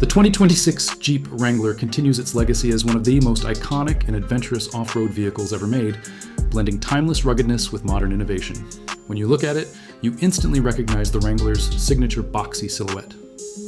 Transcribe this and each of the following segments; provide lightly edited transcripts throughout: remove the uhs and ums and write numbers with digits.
The 2026 Jeep Wrangler continues its legacy as one of the most iconic and adventurous off-road vehicles ever made, blending timeless ruggedness with modern innovation. When you look at it, you instantly recognize the Wrangler's signature boxy silhouette.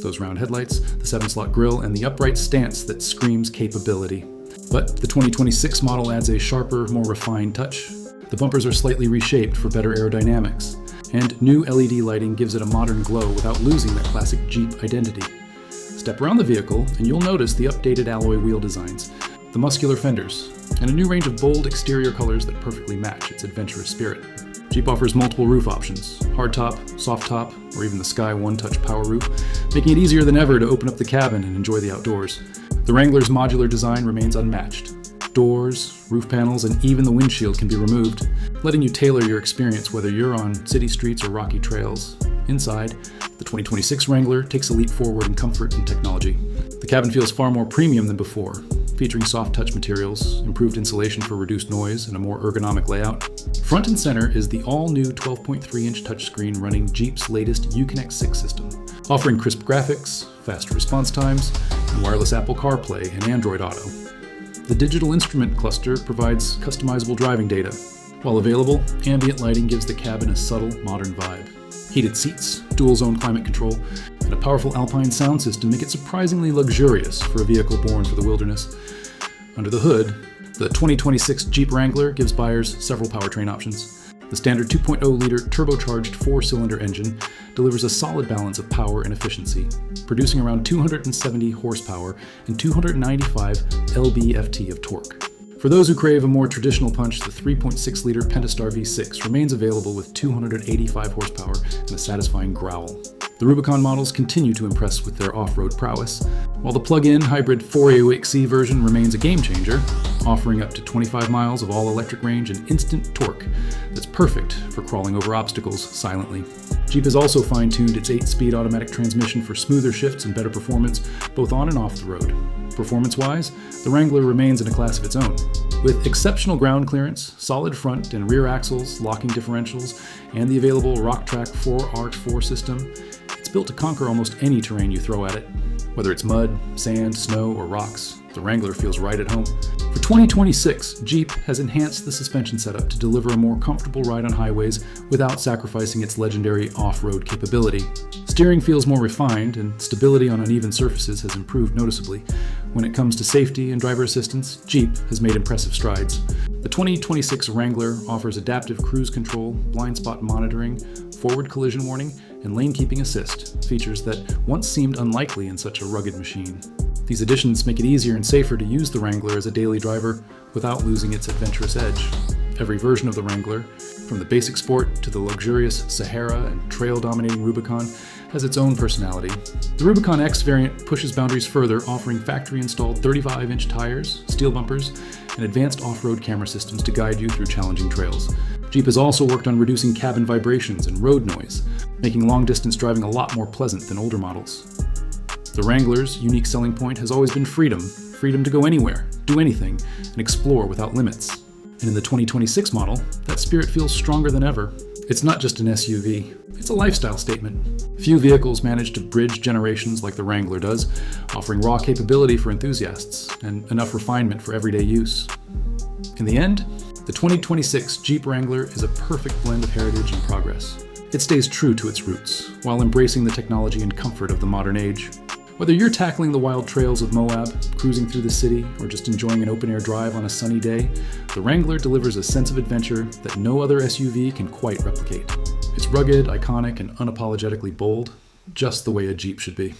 Those round headlights, the 7-slot grille, and the upright stance that screams capability. But the 2026 model adds a sharper, more refined touch. The bumpers are slightly reshaped for better aerodynamics, and new LED lighting gives it a modern glow without losing that classic Jeep identity. Step around the vehicle and you'll notice the updated alloy wheel designs, the muscular fenders, and a new range of bold exterior colors that perfectly match its adventurous spirit. Jeep offers multiple roof options, hardtop, soft top, or even the Sky One-Touch power roof, making it easier than ever to open up the cabin and enjoy the outdoors. The Wrangler's modular design remains unmatched. Doors, roof panels, and even the windshield can be removed, letting you tailor your experience whether you're on city streets or rocky trails. Inside, the 2026 Wrangler takes a leap forward in comfort and technology. The cabin feels far more premium than before, featuring soft touch materials, improved insulation for reduced noise, and a more ergonomic layout. Front and center is the all-new 12.3-inch touchscreen running Jeep's latest Uconnect 6 system, offering crisp graphics, faster response times, and wireless Apple CarPlay and Android Auto. The digital instrument cluster provides customizable driving data. While available, ambient lighting gives the cabin a subtle, modern vibe. Heated seats, dual-zone climate control, and a powerful Alpine sound system make it surprisingly luxurious for a vehicle born for the wilderness. Under the hood, the 2026 Jeep Wrangler gives buyers several powertrain options. The standard 2.0-liter turbocharged 4-cylinder engine delivers a solid balance of power and efficiency, producing around 270 horsepower and 295 lb-ft of torque. For those who crave a more traditional punch, the 3.6-liter Pentastar V6 remains available with 285 horsepower and a satisfying growl. The Rubicon models continue to impress with their off-road prowess, while the plug-in hybrid 4AOXE version remains a game-changer, offering up to 25 miles of all-electric range and instant torque that's perfect for crawling over obstacles silently. Jeep has also fine-tuned its 8-speed automatic transmission for smoother shifts and better performance both on and off the road. Performance-wise, the Wrangler remains in a class of its own. With exceptional ground clearance, solid front and rear axles, locking differentials, and the available RockTrack 4R4 system, it's built to conquer almost any terrain you throw at it. Whether it's mud, sand, snow, or rocks, the Wrangler feels right at home. For 2026, Jeep has enhanced the suspension setup to deliver a more comfortable ride on highways without sacrificing its legendary off-road capability. Steering feels more refined, and stability on uneven surfaces has improved noticeably. When it comes to safety and driver assistance, Jeep has made impressive strides. The 2026 Wrangler offers adaptive cruise control, blind spot monitoring, forward collision warning, and lane keeping assist, features that once seemed unlikely in such a rugged machine. These additions make it easier and safer to use the Wrangler as a daily driver without losing its adventurous edge. Every version of the Wrangler, from the basic sport to the luxurious Sahara and trail-dominating Rubicon, has its own personality. The Rubicon X variant pushes boundaries further, offering factory-installed 35-inch tires, steel bumpers, and advanced off-road camera systems to guide you through challenging trails. Jeep has also worked on reducing cabin vibrations and road noise, making long-distance driving a lot more pleasant than older models. The Wrangler's unique selling point has always been freedom to go anywhere, do anything, and explore without limits. And in the 2026 model, that spirit feels stronger than ever. It's not just an SUV, it's a lifestyle statement. Few vehicles manage to bridge generations like the Wrangler does, offering raw capability for enthusiasts and enough refinement for everyday use. In the end, the 2026 Jeep Wrangler is a perfect blend of heritage and progress. It stays true to its roots, while embracing the technology and comfort of the modern age. Whether you're tackling the wild trails of Moab, cruising through the city, or just enjoying an open-air drive on a sunny day, the Wrangler delivers a sense of adventure that no other SUV can quite replicate. It's rugged, iconic, and unapologetically bold, just the way a Jeep should be.